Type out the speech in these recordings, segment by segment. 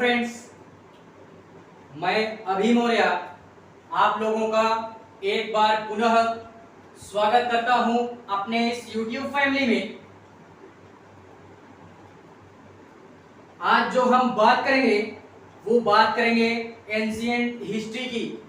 Friends, मैं अभी मौर्य आप लोगों का एक बार पुनः स्वागत करता हूं अपने इस YouTube फैमिली में। आज जो हम बात करेंगे वो बात करेंगे एंशिएंट हिस्ट्री की।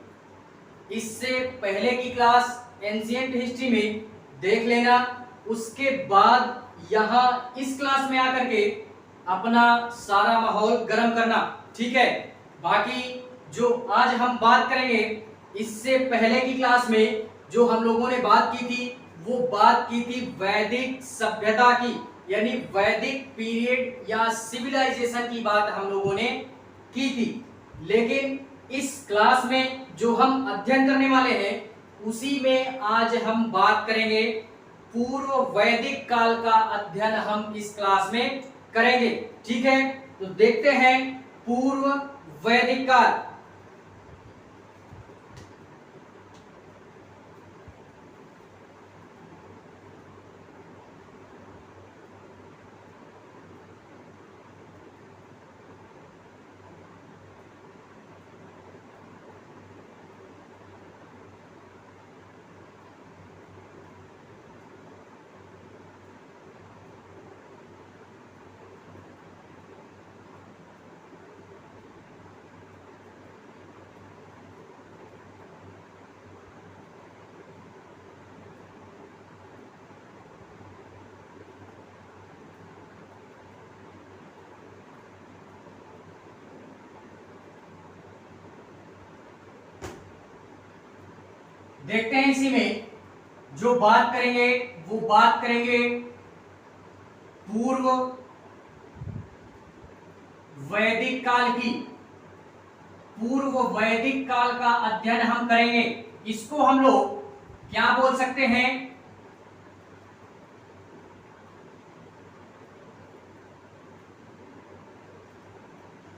इससे पहले की क्लास एंशिएंट हिस्ट्री में देख लेना, उसके बाद यहाँ इस क्लास में आकर के अपना सारा माहौल गर्म करना, ठीक है। बाकी जो आज हम बात करेंगे, इससे पहले की क्लास में जो हम लोगों ने बात की थी वो बात की थी वैदिक सभ्यता की, यानी वैदिक पीरियड या सिविलाइजेशन की बात हम लोगों ने की थी। लेकिन इस क्लास में जो हम अध्ययन करने वाले हैं उसी में आज हम बात करेंगे पूर्व वैदिक काल का अध्ययन हम इस क्लास में करेंगे, ठीक है। तो देखते हैं पूर्व वैदिक काल। देखते हैं इसी में जो बात करेंगे वो बात करेंगे पूर्व वैदिक काल की। पूर्व वैदिक काल का अध्ययन हम करेंगे। इसको हम लोग क्या बोल सकते हैं?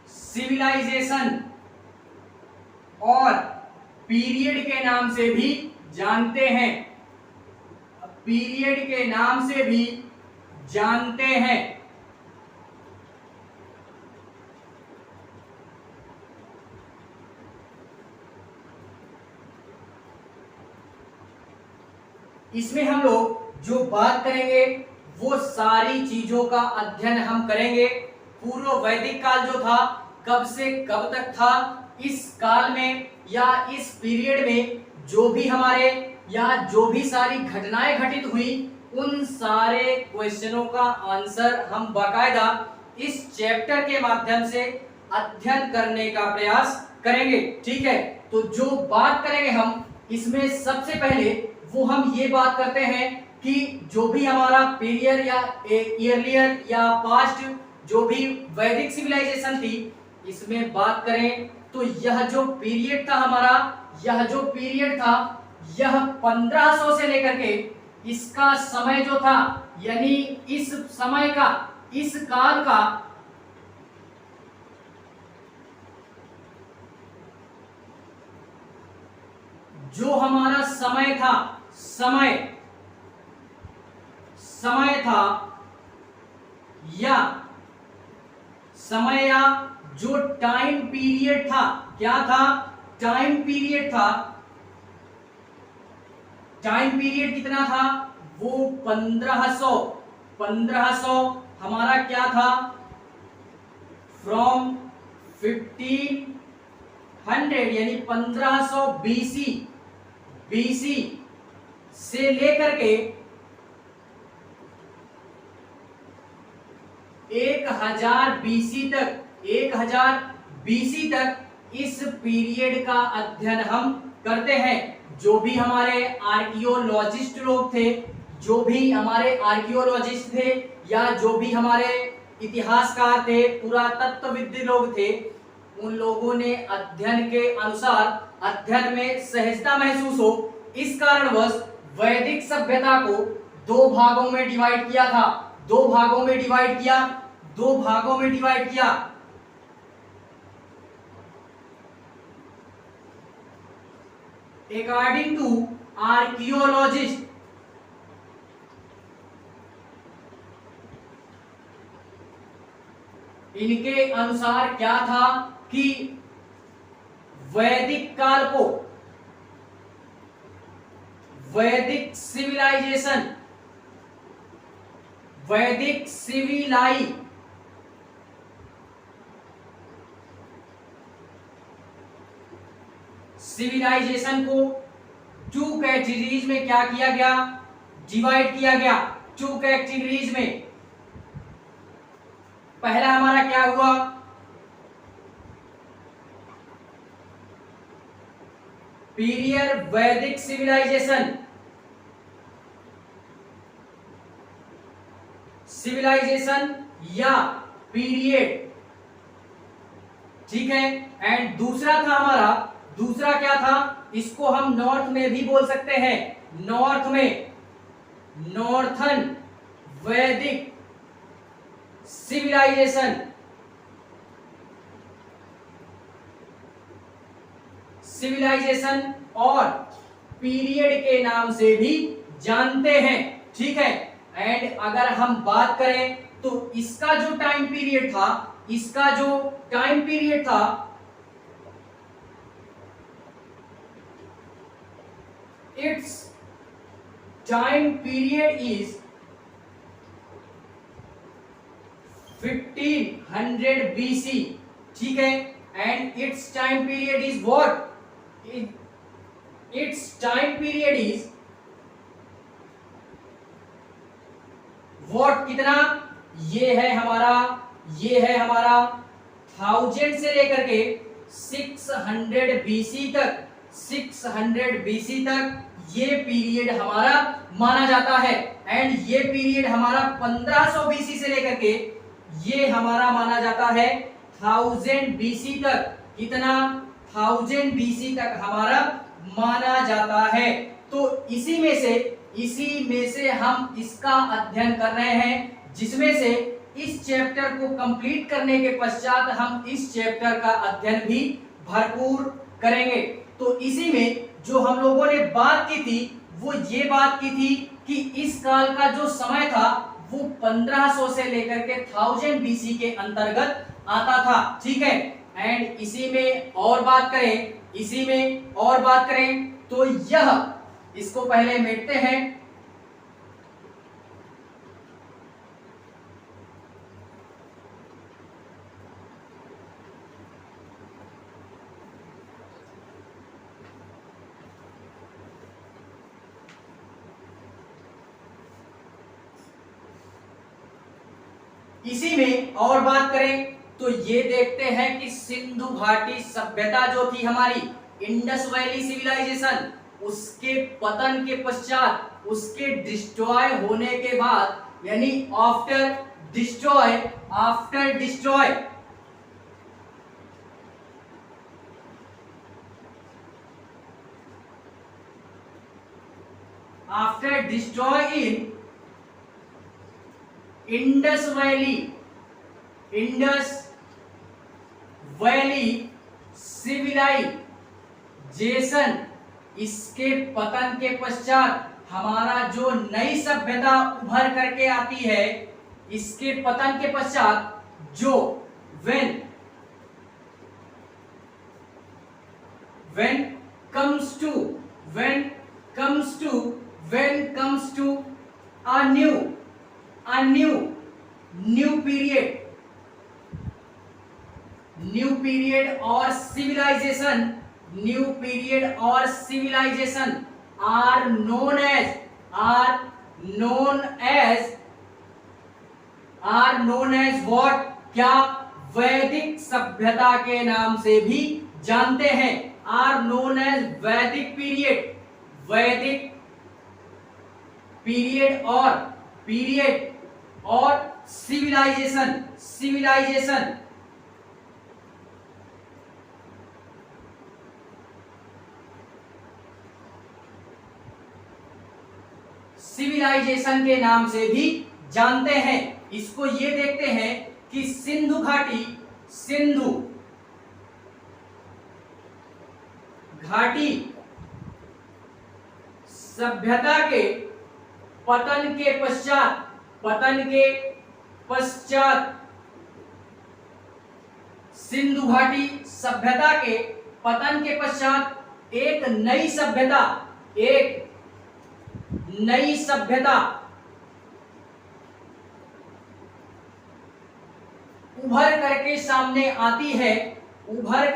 सिविलाइजेशन और पीरियड के नाम से भी जानते हैं। पीरियड के नाम से भी जानते हैं। इसमें हम लोग जो बात करेंगे वो सारी चीजों का अध्ययन हम करेंगे। पूर्व वैदिक काल जो था कब से कब तक था, इस काल में या इस पीरियड में जो भी हमारे या जो भी सारी घटनाएं घटित हुई उन सारे क्वेश्चनों का आंसर हम बाकायदा इस चैप्टर के माध्यम से अध्ययन करने का प्रयास करेंगे, ठीक है। तो जो बात करेंगे हम इसमें सबसे पहले वो हम ये बात करते हैं कि जो भी हमारा पीरियड या ईयरलियर या पास्ट जो भी वैदिक सिविलाइजेशन थी, इसमें बात करें तो यह जो पीरियड था हमारा, यह जो पीरियड था यह 1500 से लेकर के इसका समय जो था, यानी इस समय का, इस काल का जो हमारा समय था, समय था या जो टाइम पीरियड था, क्या था? टाइम पीरियड था। टाइम पीरियड कितना था? वो 1500 हमारा क्या था? फ्रॉम 1500 यानी 1500 बीसी से लेकर के 1000 बीसी तक इस पीरियड का अध्ययन हम करते हैं। जो भी हमारे आर्कियोलॉजिस्ट लोग थे, जो भी हमारे आर्कियोलॉजिस्ट थे या जो भी हमारे इतिहासकार थे, पुरातत्वविद लोग थे, उन लोगों ने अध्ययन के अनुसार अध्ययन में सहजता महसूस हो इस कारणवश वैदिक सभ्यता को दो भागों में डिवाइड किया था। दो भागों में डिवाइड किया। अकॉर्डिंग टू आर्कियोलॉजिस्ट, इनके अनुसार क्या था कि वैदिक काल को वैदिक सिविलाइजेशन को 2 कैटेगरीज में क्या किया गया, डिवाइड किया गया 2 कैटेगरीज में। पहला हमारा क्या हुआ, पीरियड वैदिक सिविलाइजेशन या पीरियड, ठीक है। एंड दूसरा था हमारा, दूसरा क्या था, इसको हम नॉर्थ में भी बोल सकते हैं, नॉर्थ में नॉर्थन वैदिक सिविलाइजेशन और पीरियड के नाम से भी जानते हैं, ठीक है। एंड अगर हम बात करें तो इसका जो टाइम पीरियड था, it's time period is 1500 BC, ठीक है। And it's time period is what, it's time period is what, कितना, ये है हमारा 1000 से लेकर के 600 BC तक, 600 BC तक ये पीरियड हमारा माना जाता है। एंड ये पीरियड हमारा 1500 BC से लेकर के ये हमारा माना जाता है 1000 BC तक, कितना, 1000 BC तक हमारा माना जाता है। तो इसी में से हम इसका अध्ययन कर रहे हैं, जिसमें से इस चैप्टर को कंप्लीट करने के पश्चात हम इस चैप्टर का अध्ययन भी भरपूर करेंगे। तो इसी में जो हम लोगों ने बात की थी वो ये बात की थी कि इस काल का जो समय था वो 1500 से लेकर के 1000 BC के अंतर्गत आता था, ठीक है। एंड इसी में और बात करें तो यह, इसको पहले मिटते हैं, इसी में और बात करें तो ये देखते हैं कि सिंधु घाटी सभ्यता जो थी हमारी, इंडस वैली सिविलाइजेशन, उसके पतन के पश्चात, उसके डिस्ट्रॉय होने के बाद, यानी after destroy, in Indus valley civilisation, इसके पतन के पश्चात हमारा जो नई सभ्यता उभर करके आती है, इसके पतन के पश्चात जो when comes to a new period और civilization are known as what, क्या, वैदिक सभ्यता के नाम से भी जानते हैं, are known as वैदिक पीरियड और सिविलाइजेशन के नाम से भी जानते हैं। इसको ये देखते हैं कि सिंधु घाटी सभ्यता के पतन के पश्चात सिंधु घाटी सभ्यता के पतन के पश्चात एक नई सभ्यता उभर करके सामने आती है। उभर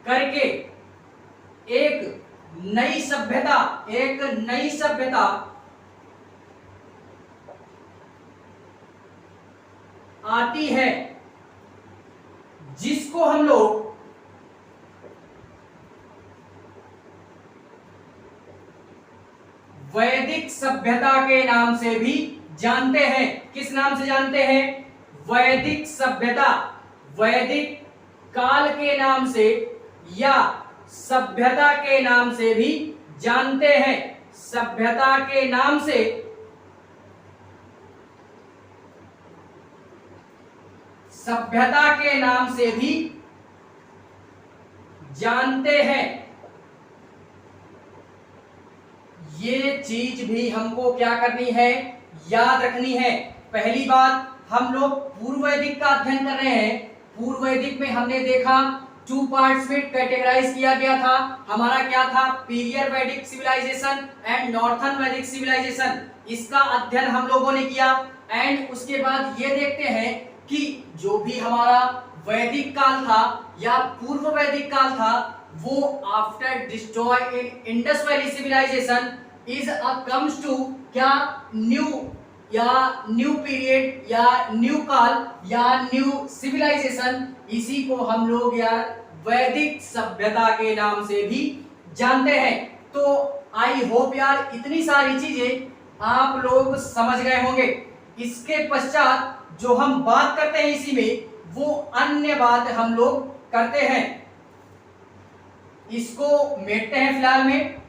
करके एक नई सभ्यता आती है, जिसको हम लोग वैदिक सभ्यता के नाम से भी जानते हैं। किस नाम से जानते हैं? वैदिक सभ्यता, वैदिक काल के नाम से या सभ्यता के नाम से भी जानते हैं। सभ्यता के नाम से भी जानते हैं। ये चीज भी हमको क्या करनी है? याद रखनी है। पहली बात, हम लोग पूर्व वैदिक का अध्ययन कर रहे हैं। पूर्व वैदिक में हमने देखा 2 पार्ट्स में कैटेगराइज किया गया था। हमारा क्या था? पीरियड वैदिक सिविलाइजेशन एंड नॉर्थर्न वैदिक सिविलाइजेशन। इसका अध्ययन हम लोगों ने किया। एंड उसके बाद ये देखते हैं कि जो भी हमारा वैदिक काल था या पूर्व वैदिक काल था, वो after destroy in Indus valley civilisation is a comes to क्या? न्यू पीरियड या न्यू काल या न्यू सिविलाइजेशन। इसी को हम लोग यार वैदिक सभ्यता के नाम से भी जानते हैं। तो आई होप यार इतनी सारी चीजें आप लोग समझ गए होंगे। इसके पश्चात जो हम बात करते हैं इसी में, वो अन्य बात हम लोग करते हैं। इसको मेटते हैं फिलहाल में।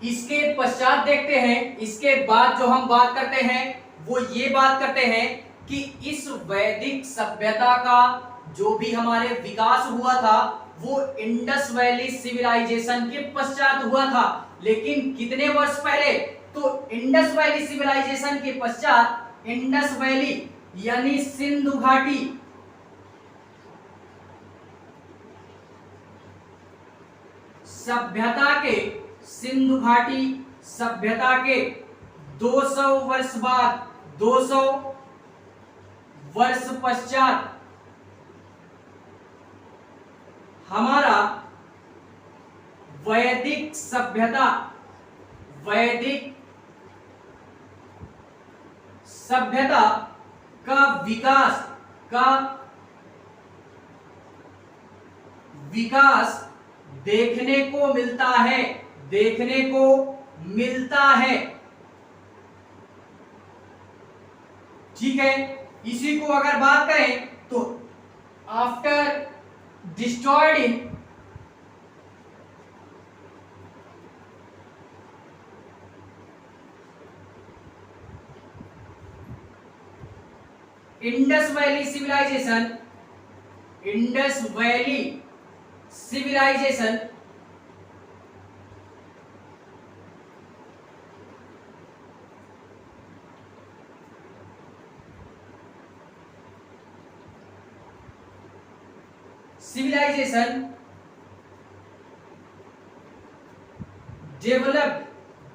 इसके पश्चात देखते हैं, इसके बाद जो हम बात करते हैं वो ये बात करते हैं कि इस वैदिक सभ्यता का जो भी हमारे विकास हुआ था वो इंडस वैली सिविलाइजेशन के पश्चात हुआ था। लेकिन कितने वर्ष पहले? तो इंडस वैली सिविलाइजेशन के पश्चात इंडस वैली यानी सिंधु घाटी सभ्यता के 200 वर्ष बाद, 200 वर्ष पश्चात हमारा वैदिक सभ्यता का विकास देखने को मिलता है। ठीक है। इसी को अगर बात करें तो after destroyed in Indus valley civilisation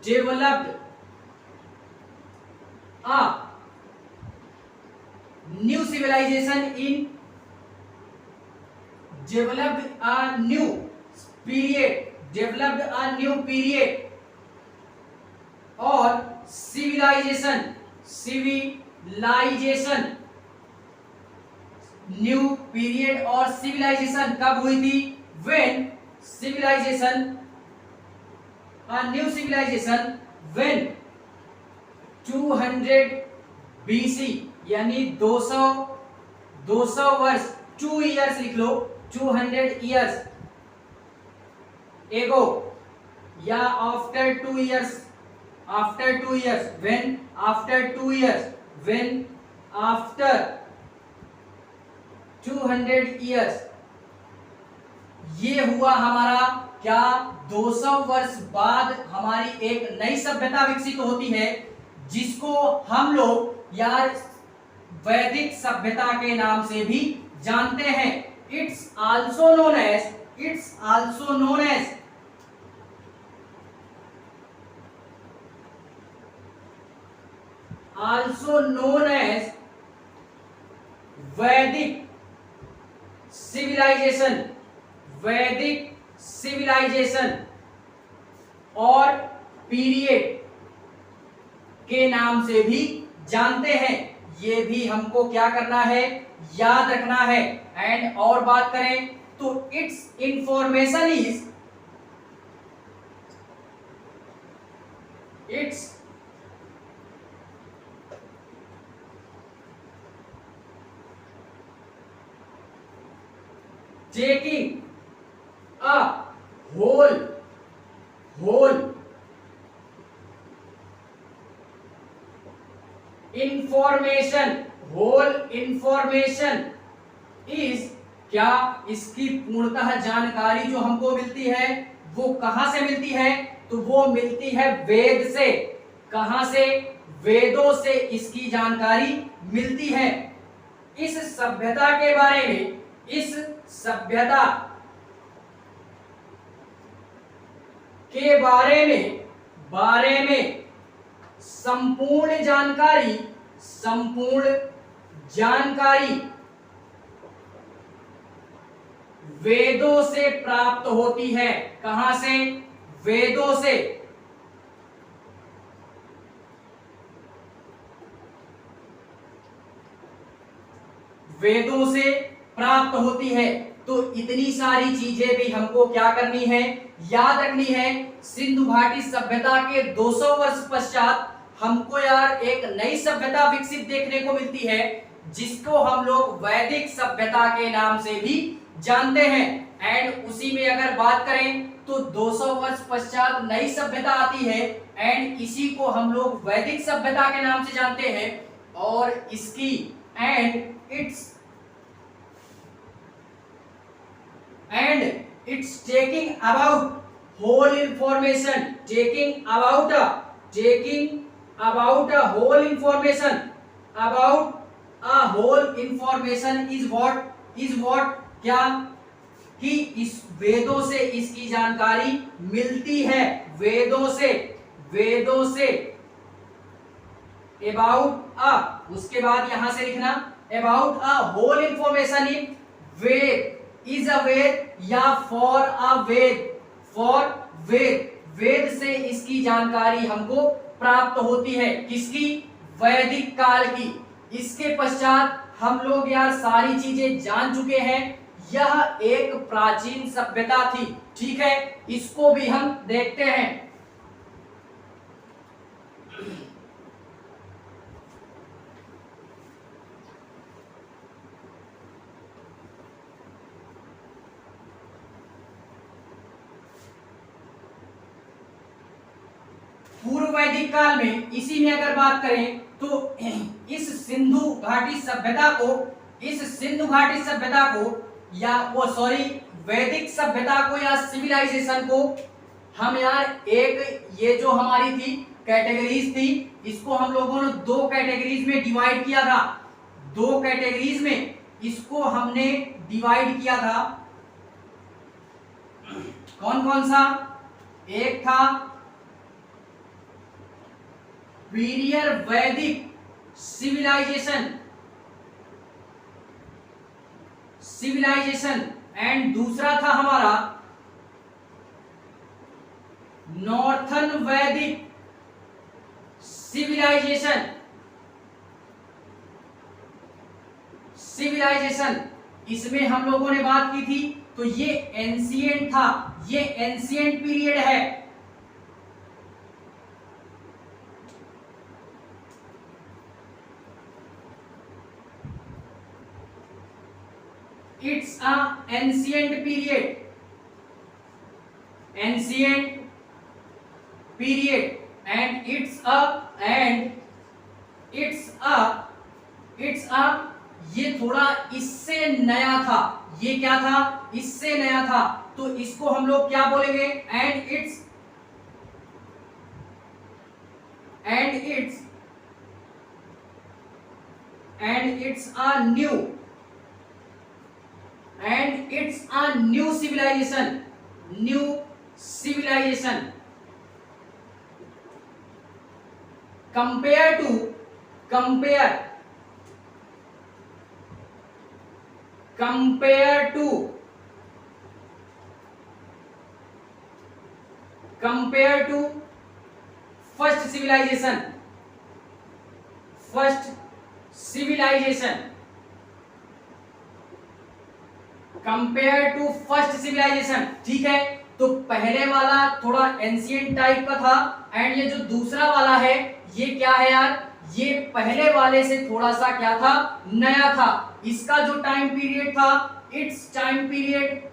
developed a new civilization in developed a new period और civilization न्यू पीरियड और सिविलाइजेशन कब हुई थी? When new civilisation when 200 BC यानी 200 वर्ष, 2 इयर्स लिख लो, 200 इयर्स एगो या after 2 years when after 200 years. ये हुआ हमारा क्या, 200 वर्ष बाद हमारी एक नई सभ्यता विकसित होती है, जिसको हम लोग यार वैदिक सभ्यता के नाम से भी जानते हैं। इट्स आल्सो नोन एज वैदिक सिविलाइजेशन और पीरियड के नाम से भी जानते हैं। ये भी हमको क्या करना है, याद रखना है। एंड और बात करें तो it's information is taking a whole information is क्या, इसकी पूर्णतः जानकारी जो हमको मिलती है वो कहां से मिलती है, तो वो मिलती है वेद से। कहां से, वेदों से इसकी जानकारी मिलती है। इस सभ्यता के बारे में, इस सभ्यता के बारे में संपूर्ण जानकारी वेदों से प्राप्त होती है। कहां से, वेदों से। वेदों से प्राप्त होती है। तो इतनी सारी चीजें भी हमको क्या करनी है, याद रखनी है। सिंधु घाटी सभ्यता के 200 वर्ष पश्चात हमको यार एक नई सभ्यता विकसित देखने को मिलती है, जिसको हम लोग वैदिक सभ्यता के नाम से भी जानते हैं। एंड उसी में अगर बात करें तो 200 वर्ष पश्चात नई सभ्यता आती है, एंड इसी को हम लोग वैदिक सभ्यता के नाम से जानते हैं। और इसकी it's taking about whole information, taking about a whole information is what क्या, कि इस वेदों से इसकी जानकारी मिलती है। वेदों से about a, उसके बाद यहां से लिखना about a whole information in Veda, is a वेद या for a वेद, वेद से इसकी जानकारी हमको प्राप्त होती है। किसकी, वैदिक काल की। इसके पश्चात हम लोग यार सारी चीजें जान चुके हैं। यह एक प्राचीन सभ्यता थी, ठीक है। इसको भी हम देखते हैं। पूर्व वैदिक काल में, इसी में अगर बात करें तो इस सिंधु घाटी सभ्यता को या वैदिक सभ्यता को या सिविलाइजेशन को हम यार एक, ये जो हमारी थी कैटेगरीज थी, इसको हम लोगों ने 2 कैटेगरीज में डिवाइड किया था। 2 कैटेगरीज में इसको हमने डिवाइड किया था। कौन कौन सा, एक था पीरियड वैदिक सिविलाइजेशन एंड दूसरा था हमारा नॉर्थन वैदिक सिविलाइजेशन। इसमें हम लोगों ने बात की थी, तो ये एंशिएंट था, ये एंशिएंट पीरियड है। It's a ancient period and it's a ये थोड़ा इससे नया था। ये क्या था? इससे नया था। तो इसको हम लोग क्या बोलेंगे? And it's a new civilization, new civilization compare to first civilization, compare to first civilisation. ठीक है, तो पहले वाला थोड़ा एंशिएंट टाइप का था एंड ये जो दूसरा वाला है ये क्या है यार? ये पहले वाले से थोड़ा सा क्या था? नया था। इसका जो टाइम पीरियड था, इट्स टाइम पीरियड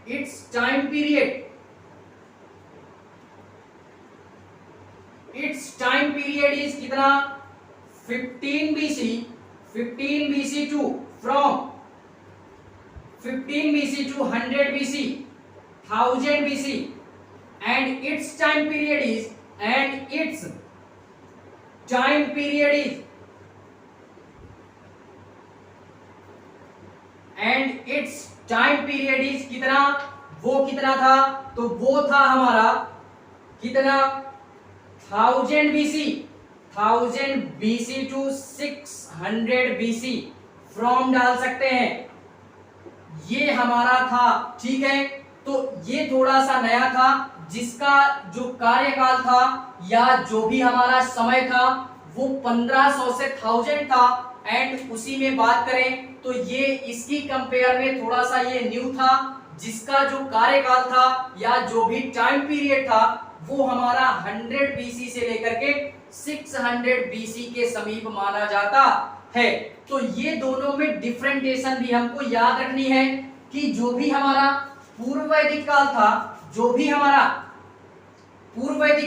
इज कितना? 15 BC to from 15 BC to 100 BC, 1000 BC, and its time period is कितना? वो कितना था? तो वो था हमारा कितना? 1000 BC to 600 BC फ्रॉम डाल सकते हैं, ये हमारा था। ठीक है, तो ये थोड़ा सा नया था, जिसका जो कार्यकाल था या जो भी हमारा समय था वो 1500 से 1000 था। एंड उसी में बात करें तो ये इसकी कंपेयर में थोड़ा सा ये न्यू था, जिसका जो कार्यकाल था या जो भी टाइम पीरियड था वो हमारा 100 BC से लेकर के 600 BC के समीप माना जाता है। तो ये दोनों में डिफरेंशिएशन भी हमको याद रखनी है कि जो भी हमारा पूर्व वैदिक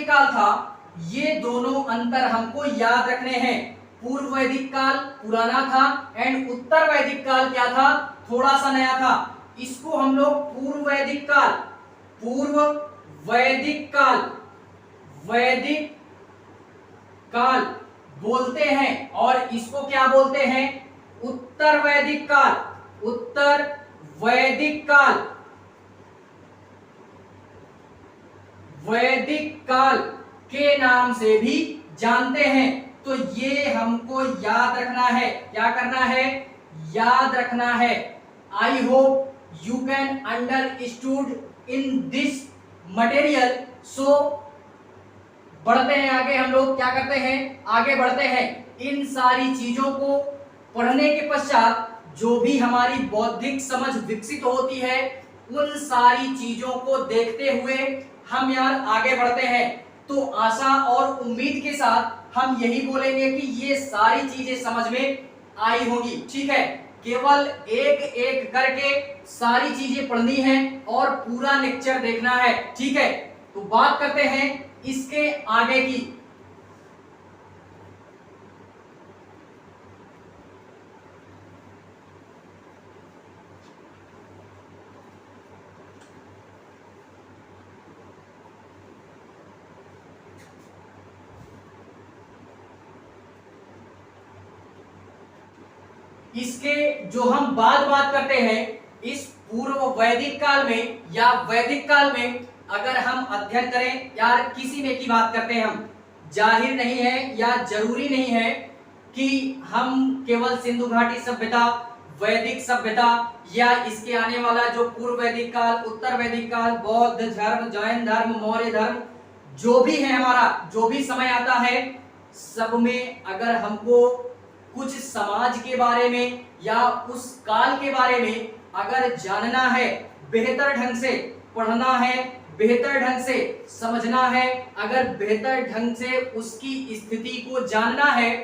काल था ये दोनों अंतर हमको याद रखने हैं। पूर्व वैदिक काल पुराना था एंड उत्तर वैदिक काल क्या था? थोड़ा सा नया था। इसको हम लोग पूर्व वैदिक काल बोलते हैं और इसको क्या बोलते हैं? उत्तर वैदिक काल के नाम से भी जानते हैं। तो ये हमको याद रखना है। क्या करना है? याद रखना है। I hope you can understood in this material. So बढ़ते हैं आगे। हम लोग क्या करते हैं? आगे बढ़ते हैं। इन सारी चीजों को पढ़ने के पश्चात जो भी हमारी बौद्धिक समझ विकसित होती है उन सारी चीजों को देखते हुए हम यार आगे बढ़ते हैं। तो आशा और उम्मीद के साथ हम यही बोलेंगे कि ये सारी चीजें समझ में आई होंगी। ठीक है, केवल एक एक करके सारी चीजें पढ़नी है और पूरा लेक्चर देखना है। ठीक है, तो बात करते हैं इसके आगे की। इसके जो हम बात करते हैं इस पूर्व वैदिक काल में या वैदिक काल में अगर हम अध्ययन करें यार किसी में की बात करते हैं हम, जाहिर नहीं है या जरूरी नहीं है कि हम केवल सिंधु घाटी सभ्यता, वैदिक सभ्यता या इसके आने वाला जो पूर्व वैदिक काल, उत्तर वैदिक काल, बौद्ध धर्म, जैन धर्म, मौर्य धर्म, जो भी है हमारा जो भी समय आता है सब में अगर हमको कुछ समाज के बारे में या उस काल के बारे में अगर जानना है, बेहतर ढंग से पढ़ना है, बेहतर ढंग से समझना है, अगर बेहतर ढंग से उसकी स्थिति को जानना है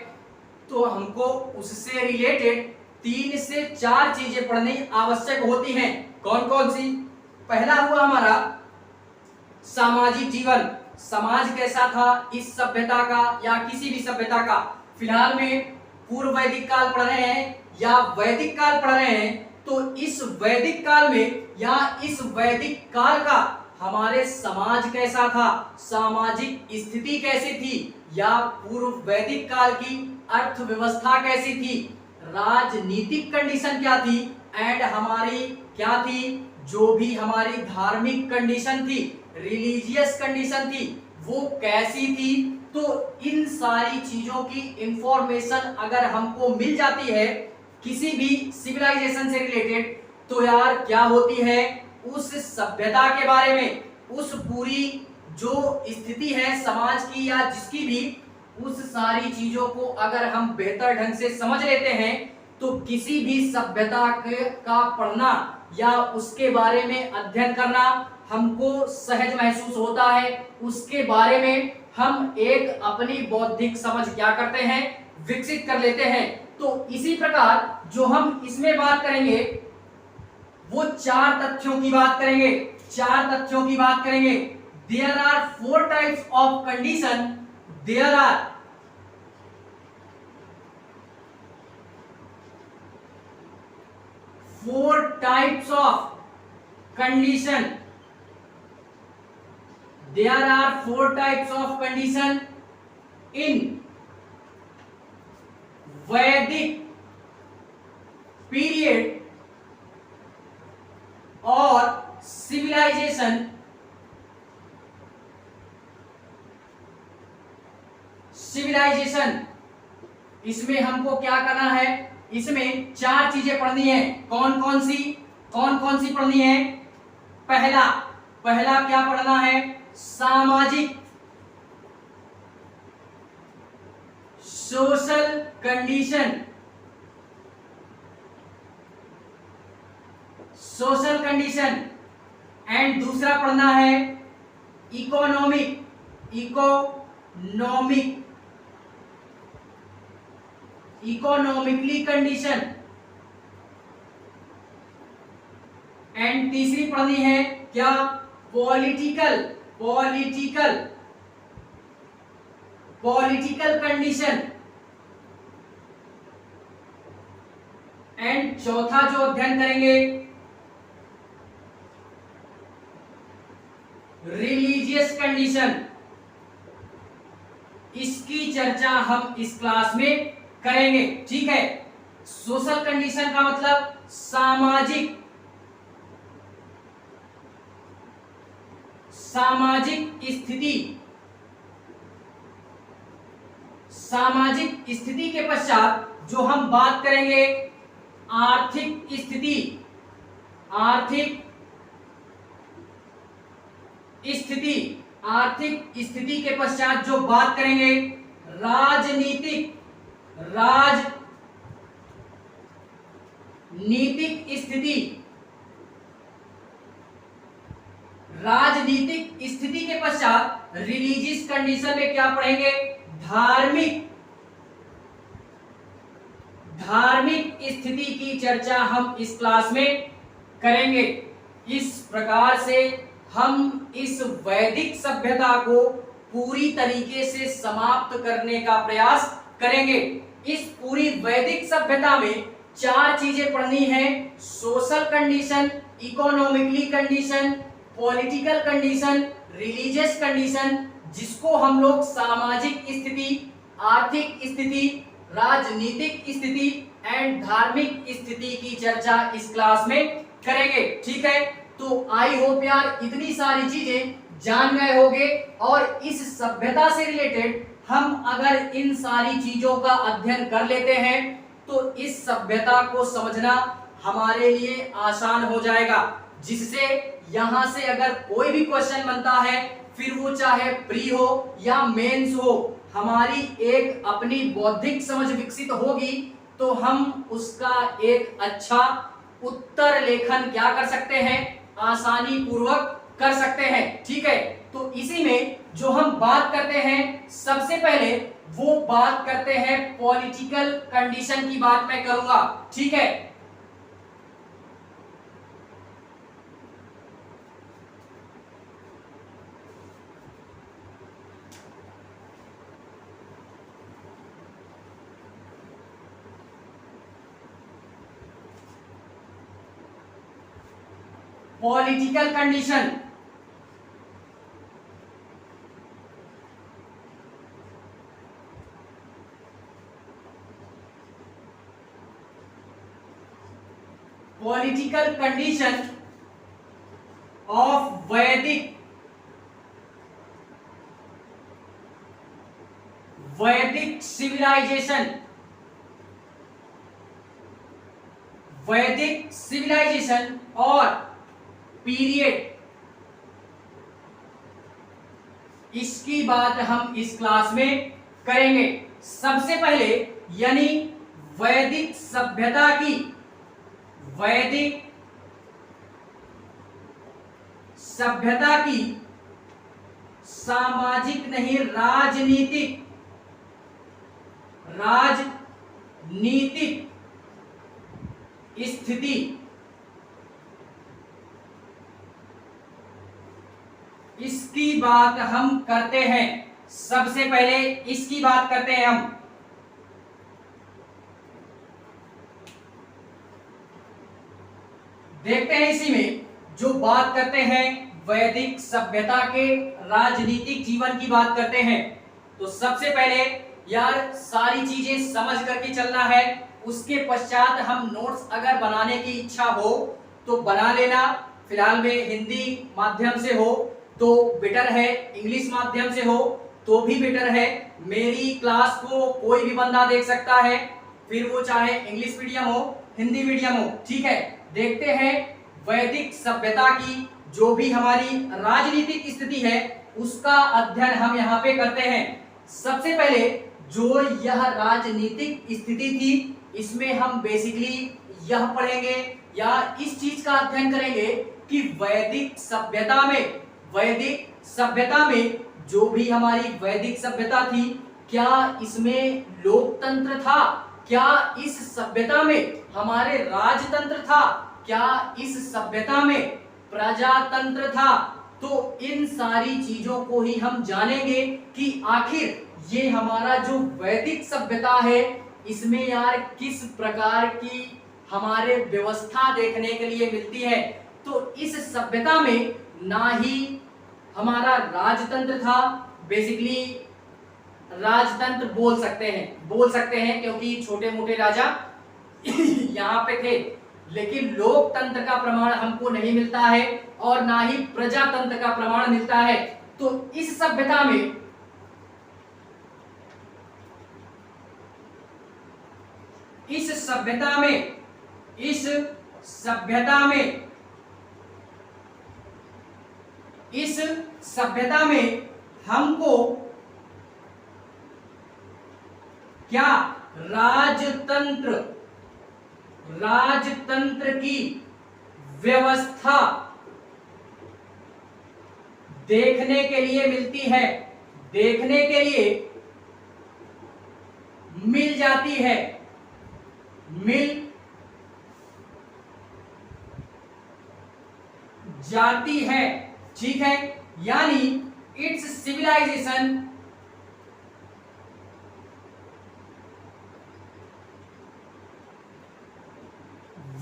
तो हमको उससे रिलेटेड 3 से 4 चीजें पढ़नी आवश्यक होती हैं। कौन कौन सी? पहला हुआ हमारा सामाजिक जीवन, समाज कैसा था इस सभ्यता का या किसी भी सभ्यता का। फिलहाल में पूर्व वैदिक काल पढ़ रहे हैं या वैदिक काल पढ़ रहे हैं, तो इस वैदिक काल में या इस वैदिक काल का हमारे समाज कैसा था, सामाजिक स्थिति कैसी थी, या पूर्व वैदिक काल की अर्थव्यवस्था कैसी थी, राजनीतिक कंडीशन क्या थी, एंड हमारी क्या थी, जो भी हमारी धार्मिक कंडीशन थी, रिलीजियस कंडीशन थी, वो कैसी थी। तो इन सारी चीजों की इंफॉर्मेशन अगर हमको मिल जाती है किसी भी सिविलाइजेशन से रिलेटेड, तो यार क्या होती है, उस सभ्यता के बारे में, उस पूरी जो स्थिति है समाज की या जिसकी भी, उस सारी चीजों को अगर हम बेहतर ढंग से समझ लेते हैं, तो किसी भी सभ्यता का पढ़ना या उसके बारे में अध्ययन करना हमको सहज महसूस होता है। उसके बारे में हम एक अपनी बौद्धिक समझ क्या करते हैं, विकसित कर लेते हैं। तो इसी प्रकार जो हम इसमें बात करेंगे वो चार तथ्यों की बात करेंगे, चार तथ्यों की बात करेंगे। There are 4 types of condition, there are 4 types of condition, there are 4 types of condition in Vedic period और civilization, इसमें हमको क्या करना है, इसमें चार चीजें पढ़नी है। कौन कौन सी पढ़नी है? पहला क्या पढ़ना है? सामाजिक, सोशल कंडीशन एंड दूसरा पढ़ना है इकोनॉमिकली कंडीशन एंड तीसरी पढ़नी है क्या? पॉलिटिकल कंडीशन एंड चौथा जो अध्ययन करेंगे रिलीजियस कंडीशन। इसकी चर्चा हम इस क्लास में करेंगे, ठीक है। सोशल कंडीशन का मतलब सामाजिक स्थिति के पश्चात जो हम बात करेंगे आर्थिक स्थिति के पश्चात जो बात करेंगे राजनीतिक स्थिति के पश्चात रिलीजियस कंडीशन में क्या पढ़ेंगे? धार्मिक स्थिति की चर्चा हम इस क्लास में करेंगे। इस प्रकार से हम इस वैदिक सभ्यता को पूरी तरीके से समाप्त करने का प्रयास करेंगे। इस पूरी वैदिक सभ्यता में चार चीजें पढ़नी है: social condition, economically condition, political condition, religious condition, जिसको हम लोग सामाजिक स्थिति, आर्थिक स्थिति, राजनीतिक स्थिति एंड धार्मिक स्थिति की चर्चा इस क्लास में करेंगे, ठीक है। तो आई होप यार इतनी सारी चीजें जान गए होंगे, और इस सभ्यता से रिलेटेड हम अगर इन सारी चीजों का अध्ययन कर लेते हैं तो इस सभ्यता को समझना हमारे लिए आसान हो जाएगा, जिससे यहां से अगर कोई भी क्वेश्चन बनता है, फिर वो चाहे प्री हो या मेंस हो, हमारी एक अपनी बौद्धिक समझ विकसित होगी तो हम उसका एक अच्छा उत्तर लेखन क्या कर सकते हैं, आसानी पूर्वक कर सकते हैं, ठीक है। तो इसी में जो हम बात करते हैं, सबसे पहले वो बात करते हैं पॉलिटिकल कंडीशन की बात मैं करूंगा, ठीक है। Political condition, political condition of वैदिक सिविलाइजेशन, वैदिक सिविलाइजेशन और पीरियड, इसकी बात हम इस क्लास में करेंगे। सबसे पहले यानी वैदिक सभ्यता की, वैदिक सभ्यता की सामाजिक नहीं राजनीतिक, राजनीतिक स्थिति, इसकी बात हम करते हैं। सबसे पहले इसकी बात करते हैं हम। देखते हैं इसी में जो बात करते हैं वैदिक सभ्यता के राजनीतिक जीवन की बात करते हैं। तो सबसे पहले यार सारी चीजें समझ करके चलना है, उसके पश्चात हम नोट्स अगर बनाने की इच्छा हो तो बना लेना। फिलहाल में हिंदी माध्यम से हो तो बेटर है, इंग्लिश माध्यम से हो तो भी बेटर है। मेरी क्लास को कोई भी बंदा देख सकता है, फिर वो चाहे इंग्लिश मीडियम हो हिंदी मीडियम हो, ठीक है। देखते हैं वैदिक सभ्यता की जो भी हमारी राजनीतिक स्थिति है उसका अध्ययन हम यहाँ पे करते हैं। सबसे पहले जो यह राजनीतिक स्थिति थी इसमें हम बेसिकली यह पढ़ेंगे या इस चीज का अध्ययन करेंगे कि वैदिक सभ्यता में जो भी हमारी वैदिक सभ्यता थी, क्या इसमें लोकतंत्र था, क्या इस सभ्यता में हमारे राजतंत्र था, क्या इस सभ्यता में प्रजातंत्र था। तो इन सारी चीजों को ही हम जानेंगे कि आखिर ये हमारा जो वैदिक सभ्यता है इसमें यार किस प्रकार की हमारे व्यवस्था देखने के लिए मिलती है। तो इस सभ्यता में ना ही हमारा राजतंत्र था, बेसिकली राजतंत्र बोल सकते हैं क्योंकि छोटे मोटे राजा यहाँ पे थे, लेकिन लोकतंत्र का प्रमाण हमको नहीं मिलता है और ना ही प्रजातंत्र का प्रमाण मिलता है। तो इस सभ्यता में इस सभ्यता में हमको क्या राजतंत्र की व्यवस्था देखने के लिए मिलती है, देखने के लिए मिल जाती है, मिल जाती है, ठीक है। यानी इट्स सिविलाइजेशन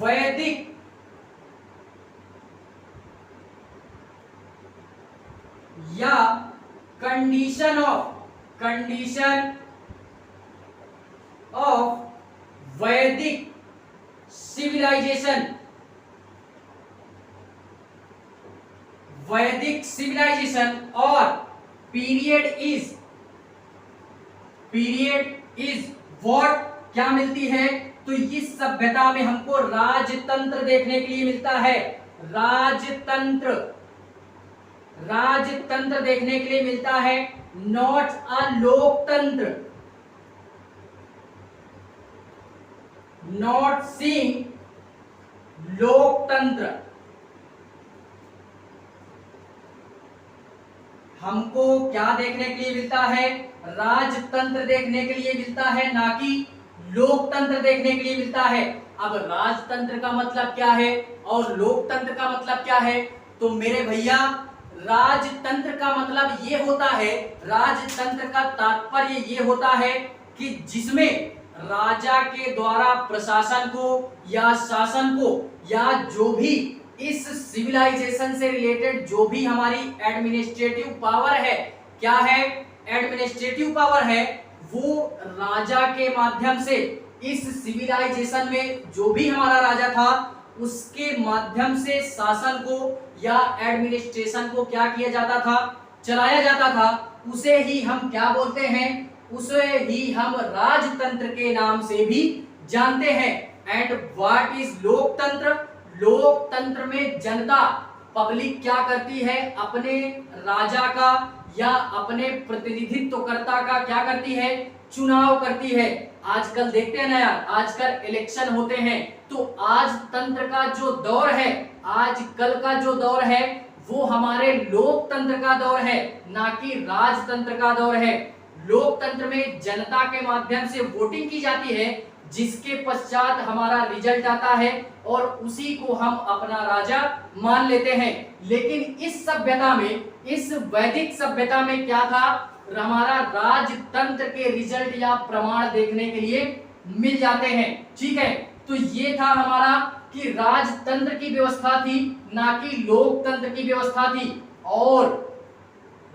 वैदिक या कंडीशन ऑफ वैदिक सिविलाइजेशन और पीरियड इज व्हाट क्या मिलती है। तो इस सभ्यता में हमको राजतंत्र देखने के लिए मिलता है, राजतंत्र देखने के लिए मिलता है, नॉट अ लोकतंत्र, नॉट सीइंग लोकतंत्र। हमको क्या देखने के लिए मिलता है, राजतंत्र देखने के लिए मिलता है, ना कि लोकतंत्र देखने के लिए मिलता है। अब राजतंत्र का मतलब क्या है और लोकतंत्र का मतलब क्या है, तो मेरे भैया राजतंत्र का मतलब ये होता है, राजतंत्र का तात्पर्य ये होता है कि जिसमें राजा के द्वारा प्रशासन को या शासन को या जो भी इस सिविलाइजेशन से रिलेटेड जो भी हमारी एडमिनिस्ट्रेटिव पावर है, क्या है, एडमिनिस्ट्रेटिव पावर है, वो राजा के माध्यम से इस सिविलाइजेशन में जो भी हमारा राजा था उसके माध्यम से शासन को या एडमिनिस्ट्रेशन को क्या किया जाता था, चलाया जाता था। उसे ही हम क्या बोलते हैं, उसे ही हम राजतंत्र के नाम से भी जानते हैं। एंड व्हाट इज लोकतंत्र? लोकतंत्र में जनता, पब्लिक क्या करती है, अपने राजा का या अपने प्रतिनिधित्वकर्ता का क्या करती है, चुनाव करती है। आजकल देखते हैं ना यार, आजकल इलेक्शन होते हैं, तो आज तंत्र का जो दौर है, आजकल का जो दौर है वो हमारे लोकतंत्र का दौर है, ना कि राजतंत्र का दौर है। लोकतंत्र में जनता के माध्यम से वोटिंग की जाती है, जिसके पश्चात हमारा रिजल्ट आता है और उसी को हम अपना राजा मान लेते हैं। लेकिन इस सभ्यता में, इस वैदिक सभ्यता में क्या था, हमारा राजतंत्र के रिजल्ट या प्रमाण देखने के लिए मिल जाते हैं। ठीक है, तो ये था हमारा कि राजतंत्र की व्यवस्था थी, ना कि लोकतंत्र की व्यवस्था थी। और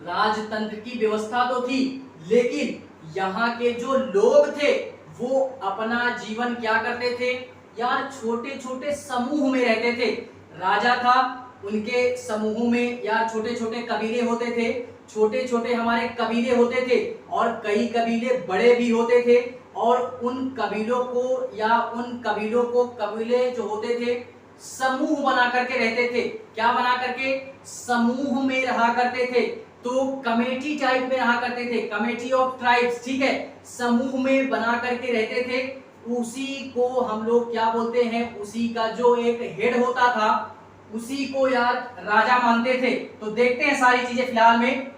राजतंत्र की व्यवस्था तो थी, लेकिन यहाँ के जो लोग थे वो अपना जीवन क्या करते थे यार, छोटे छोटे समूह में रहते थे। राजा था, उनके समूह में या छोटे छोटे कबीले होते थे, छोटे छोटे हमारे कबीले होते थे और कई कबीले बड़े भी होते थे। और उन कबीलों को या उन कबीलों को कबीले जो होते थे समूह बना करके रहते थे। क्या बना करके? समूह में रहा करते थे। तो कमेटी टाइप में रहा करते थे, कमेटी ऑफ ट्राइब्स। ठीक है, समूह में बना करके रहते थे। उसी को हम लोग क्या बोलते हैं, उसी का जो एक हेड होता था उसी को यार राजा मानते थे। तो देखते हैं सारी चीजें फिलहाल में।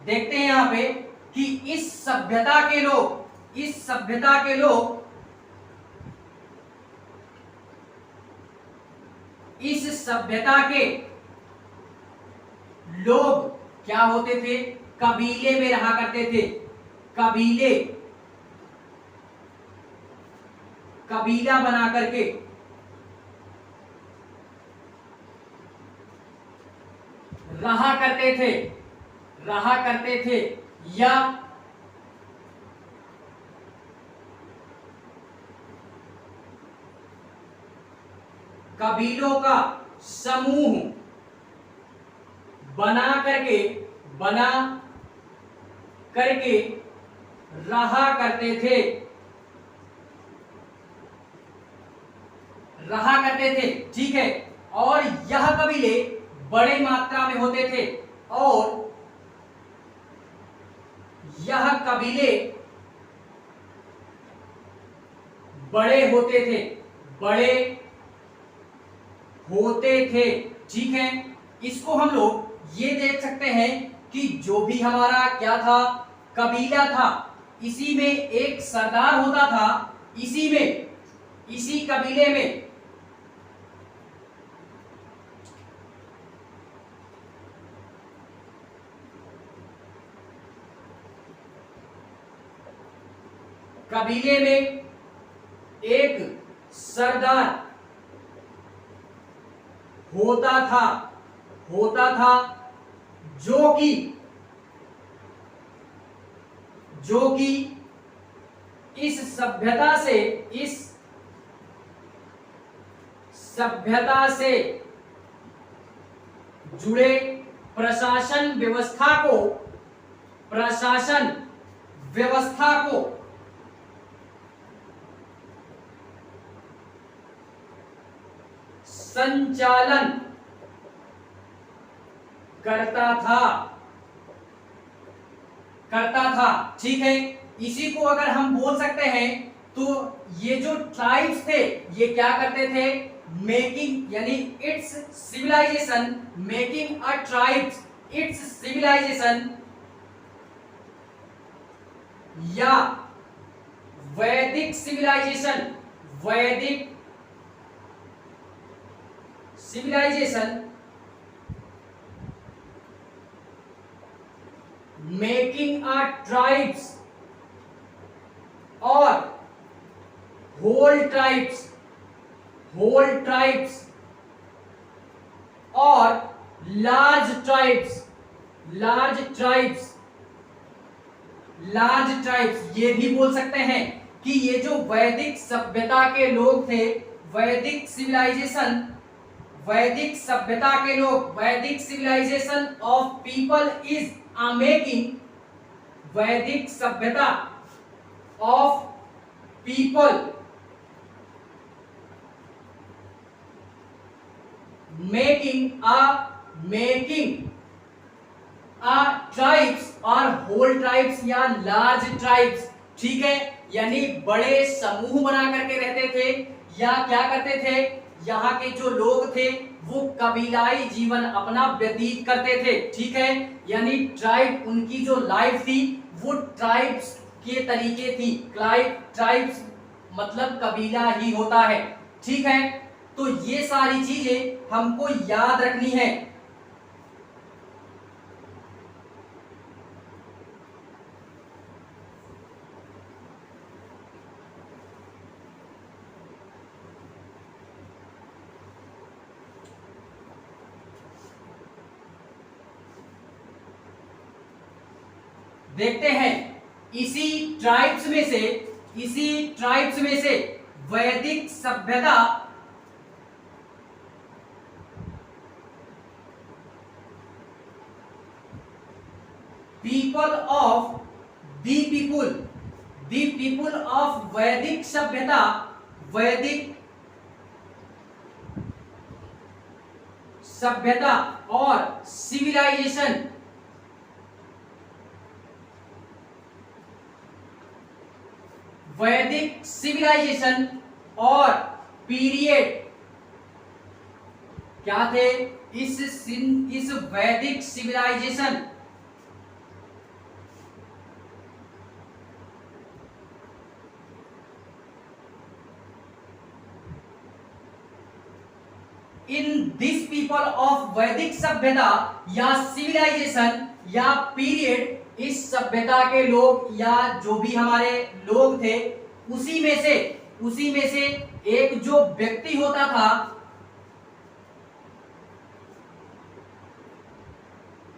देखते हैं यहां पे कि इस सभ्यता के लोग, इस सभ्यता के लोग, इस सभ्यता के लोग क्या होते थे, कबीले में रहा करते थे। कबीले, कबीला बना करके रहा करते थे, रहा करते थे। या कबीलों का समूह बना करके रहा करते थे, रहा करते थे। ठीक है, और यह कबीले बड़े मात्रा में होते थे और यह कबीले बड़े होते थे, बड़े होते थे। ठीक है, इसको हम लोग ये देख सकते हैं कि जो भी हमारा क्या था, कबीला था, इसी में एक सरदार होता था, इसी में, इसी कबीले में कबीले में एक सरदार होता था, जो कि इस सभ्यता से जुड़े प्रशासन व्यवस्था को संचालन करता था। ठीक है, इसी को अगर हम बोल सकते हैं तो ये जो ट्राइब्स थे ये क्या करते थे, मेकिंग, यानी it's civilisation, making a tribes it's civilisation, या वैदिक सिविलाइजेशन, वैदिक civilization making a tribes or whole tribes or large tribes ये भी बोल सकते हैं कि ये जो वैदिक सभ्यता के लोग थे, वैदिक सभ्यता के लोग, Vedic civilisation of people is making, Vedic सभ्यता of people making a tribes और होल ट्राइब्स या लार्ज ट्राइब्स, ठीक है, यानी बड़े समूह बना करके रहते थे या क्या करते थे, यहाँ के जो लोग थे वो कबीलाई जीवन अपना व्यतीत करते थे, ठीक है, यानी ट्राइब उनकी जो लाइफ थी वो ट्राइब्स के तरीके थी, ट्राइब्स मतलब कबीला ही होता है, ठीक है। तो ये सारी चीजें हमको याद रखनी है। देखते हैं इसी ट्राइब्स में से वैदिक सभ्यता पीपल ऑफ वैदिक सभ्यता और सिविलाइजेशन वैदिक सिविलाइजेशन और पीरियड क्या थे, इस Vedic civilisation in this people of Vedic सभ्यता या सिविलाइजेशन या पीरियड, इस सभ्यता के लोग या जो भी हमारे लोग थे उसी में से एक जो व्यक्ति होता था,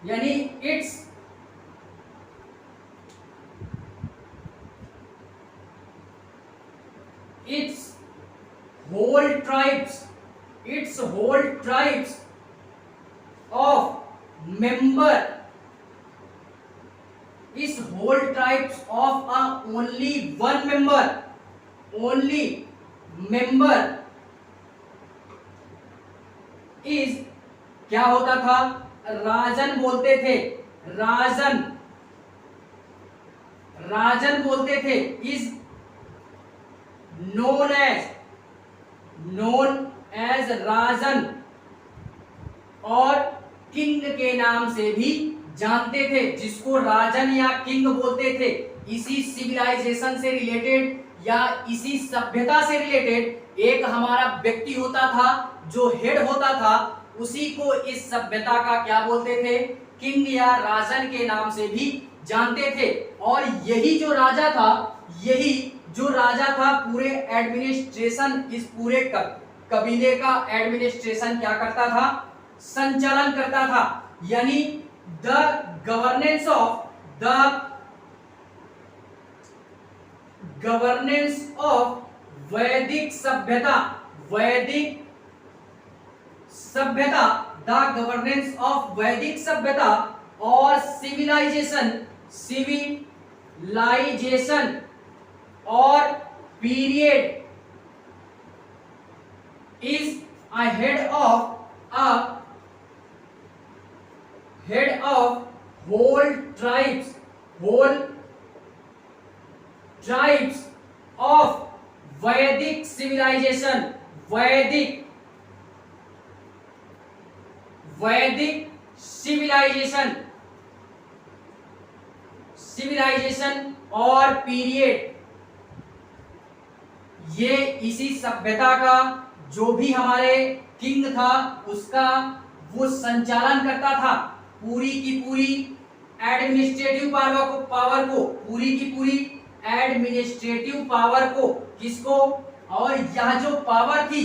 यानी it's whole tribes of member, इस whole tribes of only one member is क्या होता था, राजन बोलते थे, राजन बोलते थे, इज नोन एज राजन और किंग के नाम से भी जानते थे, जिसको राजन या किंग बोलते थे। इसी सिविलाइजेशन से रिलेटेड या इसी सभ्यता से रिलेटेड एक हमारा व्यक्ति होता था जो हेड होता था, उसी को इस सभ्यता का क्या बोलते थे, किंग या राजन के नाम से भी जानते थे। और यही जो राजा था पूरे एडमिनिस्ट्रेशन, इस पूरे कबीले का एडमिनिस्ट्रेशन क्या करता था, संचालन करता था, यानी द गवर्नेंस ऑफ वैदिक सभ्यता, द गवर्नेंस ऑफ वैदिक सभ्यता और सिविलाइजेशन और period is a head of whole tribes of Vedic civilization, Vedic civilization और पीरियड, ये इसी सभ्यता का जो भी हमारे किंग था उसका वो संचालन करता था, पूरी की पूरी एडमिनिस्ट्रेटिव पावर को पूरी की पूरी एडमिनिस्ट्रेटिव पावर को किसको, और यह जो पावर थी,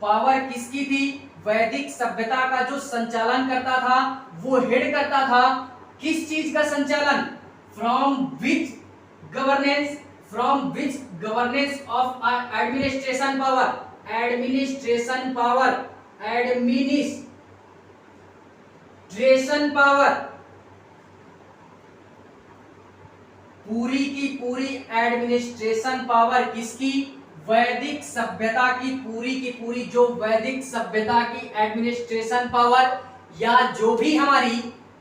पावर किसकी थी, वैदिक सभ्यता का जो संचालन करता था वो हेड करता था किस चीज का संचालन, from which governance, from which governance of administration power, administration power, administration power, पूरी की पूरी एडमिनिस्ट्रेशन पावर किसकी, वैदिक सभ्यता की, पूरी की पूरी जो वैदिक सभ्यता की एडमिनिस्ट्रेशन पावर या जो भी हमारी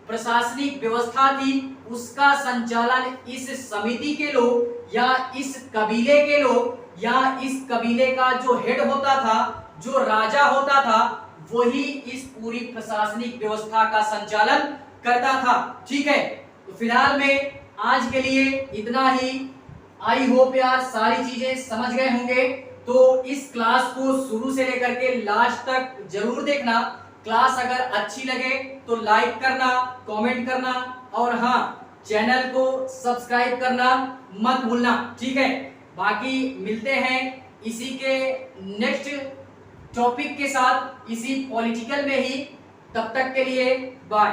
प्रशासनिक व्यवस्था थी उसका संचालन इस समिति के लोग या इस कबीले के लोग या इस कबीले का जो हेड होता था, जो राजा होता था, वही इस पूरी प्रशासनिक व्यवस्था का संचालन करता था। ठीक है, तो फिलहाल में आज के लिए इतना ही। आई होप यार सारी चीजें समझ गए होंगे। तो इस क्लास को शुरू से लेकर के लास्ट तक जरूर देखना। क्लास अगर अच्छी लगे तो लाइक करना, कमेंट करना और हाँ, चैनल को सब्सक्राइब करना मत भूलना। ठीक है, बाकी मिलते हैं इसी के नेक्स्ट टॉपिक के साथ, इसी पॉलिटिकल में ही। तब तक के लिए